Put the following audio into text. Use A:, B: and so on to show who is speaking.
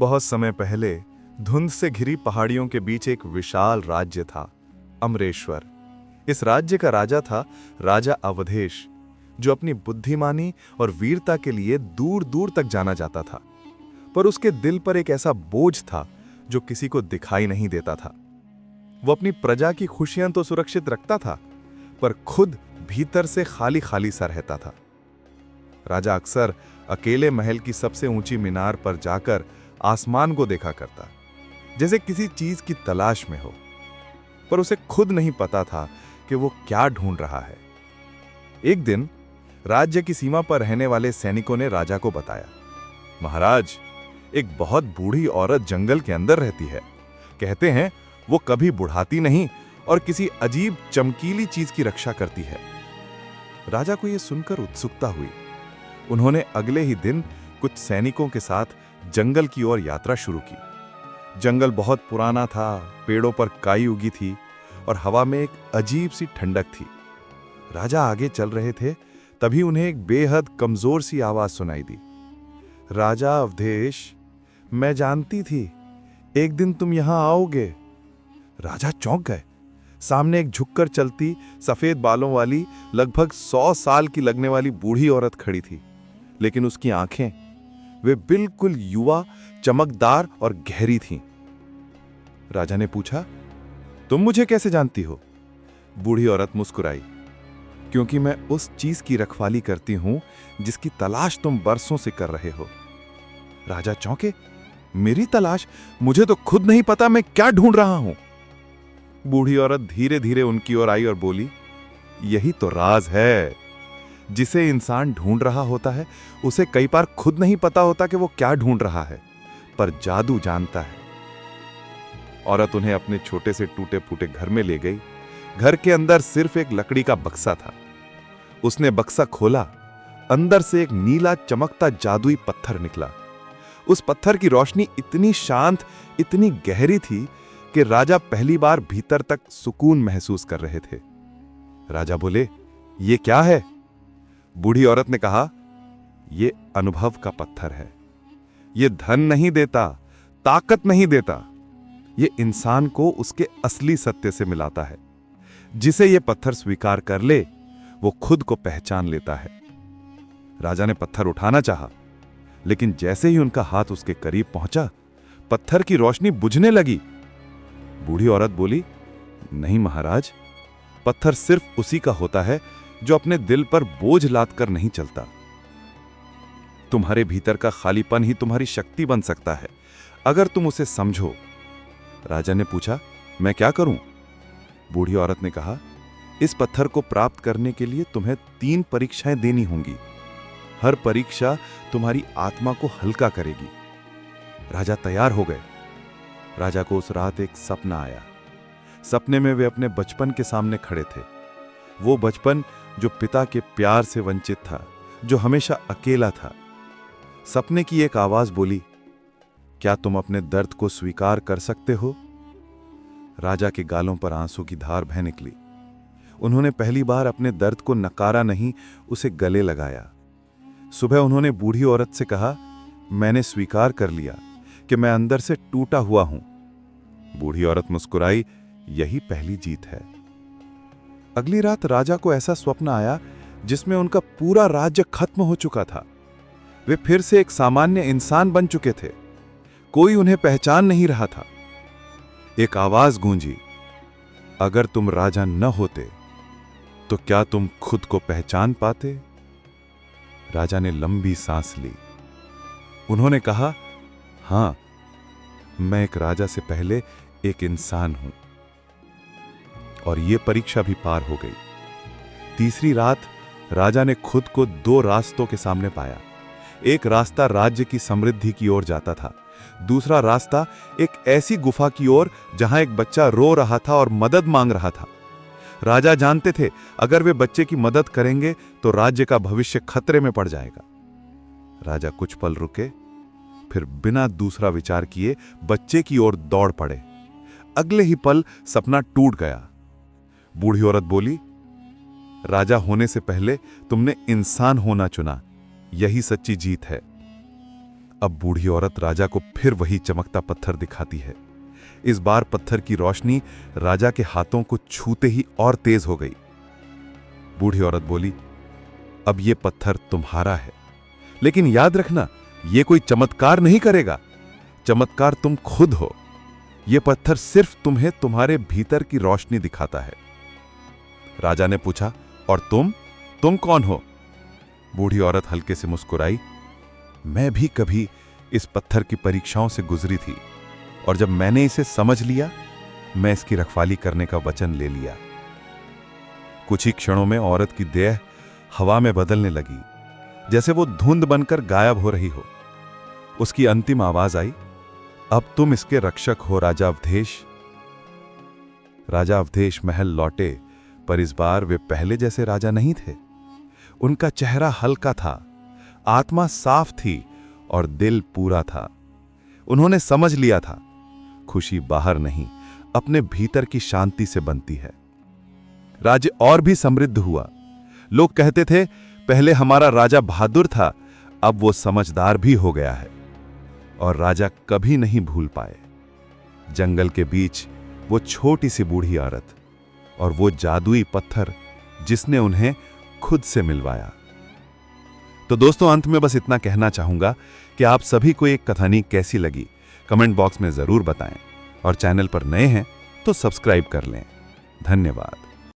A: बहुत समय पहले धुंध से घिरी पहाड़ियों के बीच एक विशाल राज्य था, अमरेश्वर। इस राज्य का राजा था राजा अवधेश, जो अपनी बुद्धिमानी और वीरता के लिए दूर दूर तक जाना जाता था। पर उसके दिल पर एक ऐसा बोझ था जो किसी को दिखाई नहीं देता था। वो अपनी प्रजा की खुशियां तो सुरक्षित रखता था, पर खुद भीतर से खाली खाली सा रहता था। राजा अक्सर अकेले महल की सबसे ऊंची मीनार पर जाकर आसमान को देखा करता, जैसे किसी चीज की तलाश में हो, पर उसे खुद नहीं पता था कि वो क्या ढूंढ रहा है। एक दिन राज्य की सीमा पर रहने वाले सैनिकों ने राजा को बताया, महाराज, एक बहुत बूढ़ी औरत जंगल के अंदर रहती है। कहते हैं वो कभी बुढ़ाती नहीं और किसी अजीब चमकीली चीज की रक्षा करती है। राजा को यह सुनकर उत्सुकता हुई। उन्होंने अगले ही दिन कुछ सैनिकों के साथ जंगल की ओर यात्रा शुरू की। जंगल बहुत पुराना था, पेड़ों पर काई उगी थी और हवा में एक अजीब सी ठंडक थी। राजा आगे चल रहे थे, तभी उन्हें एक बेहद कमजोर सी आवाज सुनाई दी। राजा अवधेश, मैं जानती थी एक दिन तुम यहां आओगे। राजा चौंक गए। सामने एक झुककर चलती सफेद बालों वाली लगभग 100 साल की लगने वाली बूढ़ी औरत खड़ी थी, लेकिन उसकी आंखें वे बिल्कुल युवा, चमकदार और गहरी थीं। राजा ने पूछा, तुम मुझे कैसे जानती हो? बूढ़ी औरत मुस्कुराई, क्योंकि मैं उस चीज की रखवाली करती हूं जिसकी तलाश तुम बरसों से कर रहे हो। राजा चौंके, मेरी तलाश? मुझे तो खुद नहीं पता मैं क्या ढूंढ रहा हूं। बूढ़ी औरत धीरे धीरे उनकी ओर आई और बोली, यही तो राज है। जिसे इंसान ढूंढ रहा होता है उसे कई बार खुद नहीं पता होता कि वो क्या ढूंढ रहा है, पर जादू जानता है। औरत उन्हें अपने छोटे से टूटे फूटे घर में ले गई। घर के अंदर सिर्फ एक लकड़ी का बक्सा था। उसने बक्सा खोला, अंदर से एक नीला चमकता जादुई पत्थर निकला। उस पत्थर की रोशनी इतनी शांत, इतनी गहरी थी कि राजा पहली बार भीतर तक सुकून महसूस कर रहे थे। राजा बोले, ये क्या है? बूढ़ी औरत ने कहा, ये अनुभव का पत्थर है। ये धन नहीं देता, ताकत नहीं देता, ये इंसान को उसके असली सत्य से मिलाता है। जिसे ये पत्थर स्वीकार कर ले, वो खुद को पहचान लेता है। राजा ने पत्थर उठाना चाहा, लेकिन जैसे ही उनका हाथ उसके करीब पहुंचा, पत्थर की रोशनी बुझने लगी। बूढ़ी औरत बोली, नहीं महाराज, पत्थर सिर्फ उसी का होता है जो अपने दिल पर बोझ लाद कर नहीं चलता। तुम्हारे भीतर का खालीपन ही तुम्हारी शक्ति बन सकता है, अगर तुम उसे समझो। राजा ने पूछा, मैं क्या करूं? बूढ़ी औरत ने कहा, इस पत्थर को प्राप्त करने के लिए तुम्हें 3 परीक्षाएं देनी होंगी। हर परीक्षा तुम्हारी आत्मा को हल्का करेगी। राजा तैयार हो गए। राजा को उस रात एक सपना आया। सपने में वे अपने बचपन के सामने खड़े थे। वो बचपन जो पिता के प्यार से वंचित था, जो हमेशा अकेला था। सपने की एक आवाज बोली, क्या तुम अपने दर्द को स्वीकार कर सकते हो? राजा के गालों पर आंसू की धार बह निकली। उन्होंने पहली बार अपने दर्द को नकारा नहीं, उसे गले लगाया। सुबह उन्होंने बूढ़ी औरत से कहा, मैंने स्वीकार कर लिया कि मैं अंदर से टूटा हुआ हूं। बूढ़ी औरत मुस्कुराई, यही पहली जीत है। अगली रात राजा को ऐसा स्वप्न आया जिसमें उनका पूरा राज्य खत्म हो चुका था। वे फिर से एक सामान्य इंसान बन चुके थे। कोई उन्हें पहचान नहीं रहा था। एक आवाज गूंजी, अगर तुम राजा न होते तो क्या तुम खुद को पहचान पाते? राजा ने लंबी सांस ली। उन्होंने कहा, हां, मैं एक राजा से पहले एक इंसान हूं। और यह परीक्षा भी पार हो गई। तीसरी रात राजा ने खुद को 2 रास्तों के सामने पाया। एक रास्ता राज्य की समृद्धि की ओर जाता था, दूसरा रास्ता एक ऐसी गुफा की ओर जहां एक बच्चा रो रहा था और मदद मांग रहा था। राजा जानते थे, अगर वे बच्चे की मदद करेंगे तो राज्य का भविष्य खतरे में पड़ जाएगा। राजा कुछ पल रुके, फिर बिना दूसरा विचार किए बच्चे की ओर दौड़ पड़े। अगले ही पल सपना टूट गया। बूढ़ी औरत बोली, राजा होने से पहले तुमने इंसान होना चुना, यही सच्ची जीत है।
B: अब बूढ़ी औरत राजा को फिर वही चमकता पत्थर दिखाती है। इस बार पत्थर की रोशनी राजा के हाथों को छूते ही और तेज हो गई। बूढ़ी औरत बोली, अब ये पत्थर तुम्हारा है, लेकिन याद रखना, ये कोई चमत्कार नहीं करेगा। चमत्कार तुम खुद हो। ये पत्थर सिर्फ तुम्हें तुम्हारे भीतर की रोशनी दिखाता है। राजा ने पूछा, और तुम कौन हो? बूढ़ी औरत हल्के से मुस्कुराई, मैं भी कभी इस पत्थर की परीक्षाओं से गुजरी थी, और जब मैंने इसे समझ लिया, मैं इसकी रखवाली करने का वचन ले लिया। कुछ ही क्षणों में औरत की देह हवा में बदलने लगी, जैसे वो धुंध बनकर गायब हो रही हो। उसकी अंतिम आवाज आई, अब तुम इसके रक्षक हो राजा अवधेश। राजा अवधेश महल लौटे, पर इस बार वे पहले जैसे राजा नहीं थे। उनका चेहरा हल्का था, आत्मा साफ थी और दिल पूरा था। उन्होंने समझ लिया था, खुशी बाहर नहीं, अपने भीतर की शांति से बनती है। राज्य और भी समृद्ध हुआ। लोग कहते थे, पहले हमारा राजा बहादुर था, अब वो समझदार भी हो गया है। और राजा कभी नहीं भूल पाए जंगल के बीच वो छोटी सी बूढ़ी औरत और वो जादुई पत्थर जिसने उन्हें खुद से मिलवाया। तो दोस्तों, अंत में बस इतना कहना चाहूंगा कि आप सभी को एक कहानी कैसी लगी कमेंट बॉक्स में जरूर बताएं, और चैनल पर नए हैं तो सब्सक्राइब कर लें। धन्यवाद।